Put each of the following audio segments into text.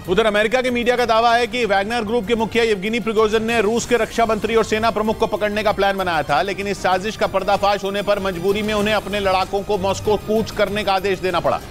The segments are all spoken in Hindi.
उधर अमेरिका के मीडिया का दावा है कि वैगनर ग्रुप के मुखिया येवगेनी प्रिगोजिन ने रूस के रक्षा मंत्री और सेना प्रमुख को पकड़ने का प्लान बनाया था, लेकिन इस साजिश का पर्दाफाश होने पर मजबूरी में उन्हें अपने लड़ाकों को मॉस्को कूच करने का आदेश देना पड़ा,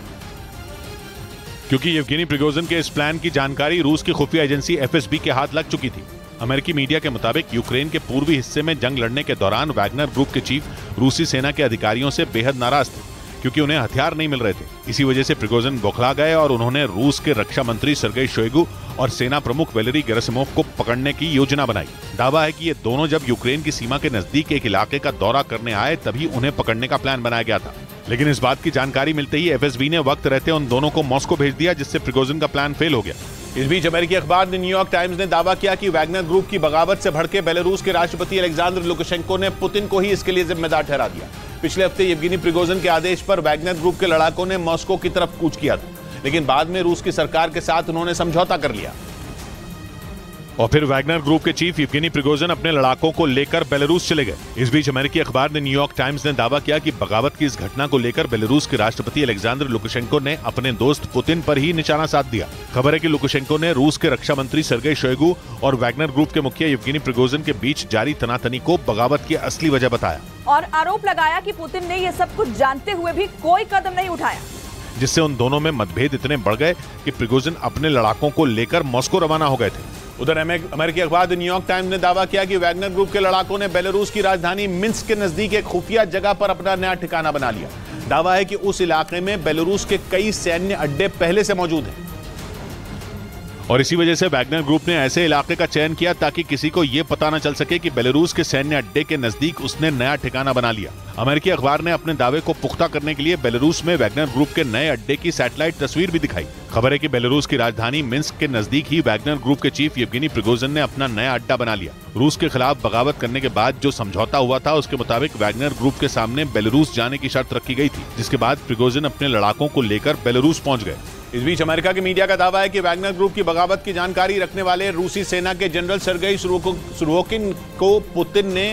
क्योंकि येवगेनी प्रिगोजिन के इस प्लान की जानकारी रूस की खुफिया एजेंसी एफएसबी के हाथ लग चुकी थी। अमेरिकी मीडिया के मुताबिक यूक्रेन के पूर्वी हिस्से में जंग लड़ने के दौरान वैगनर ग्रुप के चीफ रूसी सेना के अधिकारियों से बेहद नाराज थे, क्योंकि उन्हें हथियार नहीं मिल रहे थे। इसी वजह से प्रिगोजिन बौखला गए और उन्होंने रूस के रक्षा मंत्री सर्गेई शोइगु और सेना प्रमुख वैलेरी गेरासिमोव को पकड़ने की योजना बनाई। दावा है कि ये दोनों जब यूक्रेन की सीमा के नजदीक एक इलाके का दौरा करने आए तभी उन्हें पकड़ने का प्लान बनाया गया था, लेकिन इस बात की जानकारी मिलते ही एफएसबी ने वक्त रहते उन दोनों को मॉस्को भेज दिया, जिससे प्रिगोजिन का प्लान फेल हो गया। इस बीच अमेरिकी अखबार न्यूयॉर्क टाइम्स ने दावा किया कि वैगनर ग्रुप की बगावत से भड़के बेलारूस के राष्ट्रपति अलेक्जेंडर लुकाशेंको ने पुतिन को ही इसके लिए जिम्मेदार ठहरा दिया। पिछले हफ्ते येवगेनी प्रिगोजिन के आदेश पर वैगनर ग्रुप के लड़ाकों ने मॉस्को की तरफ कूच किया था, लेकिन बाद में रूस की सरकार के साथ उन्होंने समझौता कर लिया और फिर वैगनर ग्रुप के चीफ येवगेनी प्रिगोजिन अपने लड़ाकों को लेकर बेलारूस चले गए। इस बीच अमेरिकी अखबार ने न्यूयॉर्क टाइम्स ने दावा किया कि बगावत की इस घटना को लेकर बेलारूस के राष्ट्रपति अलेक्जेंडर लुकाशेंको ने अपने दोस्त पुतिन पर ही निशाना साध दिया। खबर है कि लुकाशेंको ने रूस के रक्षा मंत्री सर्गेई शोइगु और वैगनर ग्रुप के मुखिया येवगेनी प्रिगोजिन के बीच जारी तनातनी को बगावत की असली वजह बताया और आरोप लगाया कि पुतिन ने ये सब कुछ जानते हुए भी कोई कदम नहीं उठाया, जिससे उन दोनों में मतभेद इतने बढ़ गए कि प्रिगोजिन अपने लड़ाकों को लेकर मॉस्को रवाना हो गए थे। उधर अमेरिकी अखबार न्यूयॉर्क टाइम्स ने दावा किया कि वैगनर ग्रुप के लड़ाकों ने बेलारूस की राजधानी मिन्स्क के नजदीक एक खुफिया जगह पर अपना नया ठिकाना बना लिया। दावा है कि उस इलाके में बेलारूस के कई सैन्य अड्डे पहले से मौजूद हैं और इसी वजह से वैगनर ग्रुप ने ऐसे इलाके का चयन किया ताकि किसी को यह पता न चल सके कि बेलारूस के सैन्य अड्डे के नजदीक उसने नया ठिकाना बना लिया। अमेरिकी अखबार ने अपने दावे को पुख्ता करने के लिए बेलारूस में वैगनर ग्रुप के नए अड्डे की सैटेलाइट तस्वीर भी दिखाई। खबर है कि बेलारूस की राजधानी मिन्स्क के नजदीक ही वैगनर ग्रुप के चीफ येवगेनी प्रिगोजिन ने अपना नया अड्डा बना लिया। रूस के खिलाफ बगावत करने के बाद जो समझौता हुआ था उसके मुताबिक वैगनर ग्रुप के सामने बेलारूस जाने की शर्त रखी गई थी, जिसके बाद प्रिगोजिन अपने लड़ाकों को लेकर बेलारूस पहुंच गए। इस बीच अमेरिका के मीडिया का दावा है कि वैगनर ग्रुप की बगावत की जानकारी रखने वाले रूसी सेना के जनरल सर्गेई सुरोविकिन को पुतिन ने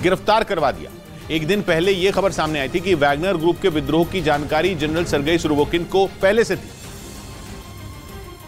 गिरफ्तार करवा दिया। एक दिन पहले यह खबर सामने आई थी कि वैगनर ग्रुप के विद्रोह की जानकारी जनरल सर्गेई सुरोविकिन को पहले से थी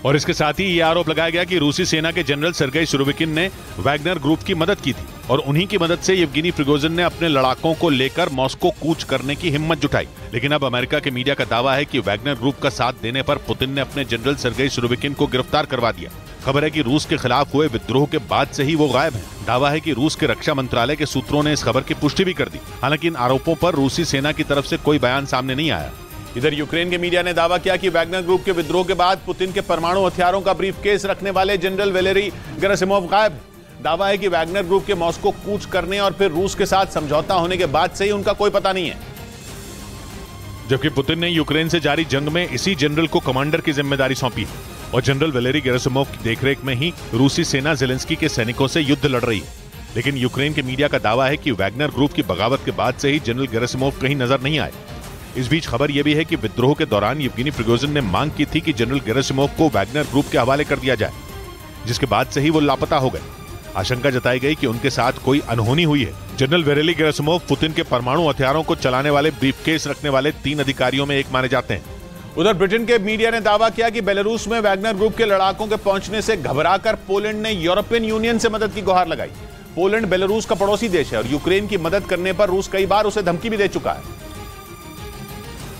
और इसके साथ ही यह आरोप लगाया गया कि रूसी सेना के जनरल सर्गेई सुरोविकिन ने वैगनर ग्रुप की मदद की थी और उन्हीं की मदद से येवगेनी प्रिगोजिन ने अपने लड़ाकों को लेकर मॉस्को कूच करने की हिम्मत जुटाई। लेकिन अब अमेरिका के मीडिया का दावा है कि वैगनर ग्रुप का साथ देने पर पुतिन ने अपने जनरल सर्गेई सुरोविकिन को गिरफ्तार करवा दिया। खबर है कि रूस के खिलाफ हुए विद्रोह के बाद से ही वो गायब हैं। दावा है कि रूस के रक्षा मंत्रालय के सूत्रों ने इस खबर की पुष्टि भी कर दी। हालांकि इन आरोपों पर रूसी सेना की तरफ से कोई बयान सामने नहीं आया। इधर यूक्रेन के मीडिया ने दावा किया कि वैगनर ग्रुप के विद्रोह के बाद पुतिन के परमाणु हथियारों का ब्रीफकेस रखने वाले जनरल वैलेरी गेरासिमोव गायब हैं। दावा है कि वैगनर ग्रुप के मॉस्को कूच करने और फिर रूस के साथ समझौता होने के बाद से ही उनका कोई पता नहीं है, जबकि पुतिन ने यूक्रेन से जारी जंग में इसी जनरल को कमांडर की जिम्मेदारी सौंपी है और जनरल वैलेरी गेरासिमोव की देखरेख में ही रूसी सेना ज़ेलेंस्की के सैनिकों से युद्ध लड़ रही है। लेकिन यूक्रेन के मीडिया का दावा है कि वैगनर ग्रुप की बगावत के बाद से ही जनरल गेरासिमोव कहीं नजर नहीं आए। इस बीच खबर यह भी है कि विद्रोह के दौरान येवगेनी प्रिगोजिन ने मांग की थी कि जनरल गेरासिमोव को वैगनर ग्रुप के हवाले कर दिया जाए, जिसके बाद से ही वो लापता हो गए। आशंका जताई गई कि उनके साथ कोई अनहोनी हुई है। जनरल वैलेरी गेरासिमोव पुतिन के परमाणु हथियारों को चलाने वाले ब्रीफकेस रखने वाले 3 अधिकारियों में एक माने जाते हैं। उधर ब्रिटेन के मीडिया ने दावा किया कि बेलारूस में वैगनर ग्रुप के लड़ाकों के पहुंचने से घबराकर पोलैंड ने यूरोपियन यूनियन से मदद की गुहार लगाई। पोलैंड बेलारूस का पड़ोसी देश है और यूक्रेन की मदद करने पर रूस कई बार उसे धमकी भी दे चुका है।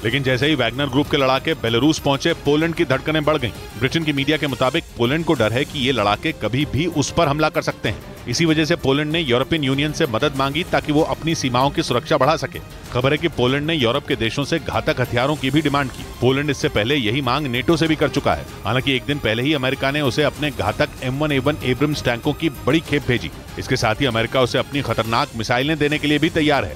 लेकिन जैसे ही वैगनर ग्रुप के लड़ाके बेलारूस पहुंचे, पोलैंड की धड़कनें बढ़ गईं। ब्रिटेन की मीडिया के मुताबिक पोलैंड को डर है कि ये लड़ाके कभी भी उस पर हमला कर सकते हैं। इसी वजह से पोलैंड ने यूरोपियन यूनियन से मदद मांगी ताकि वो अपनी सीमाओं की सुरक्षा बढ़ा सके। खबर है कि पोलैंड ने यूरोप के देशों से घातक हथियारों की भी डिमांड की। पोलैंड इससे पहले यही मांग नेटो से भी कर चुका है। हालांकि एक दिन पहले ही अमेरिका ने उसे अपने घातक M1A1 एब्रम्स टैंकों की बड़ी खेप भेजी। इसके साथ ही अमेरिका उसे अपनी खतरनाक मिसाइलें देने के लिए भी तैयार है।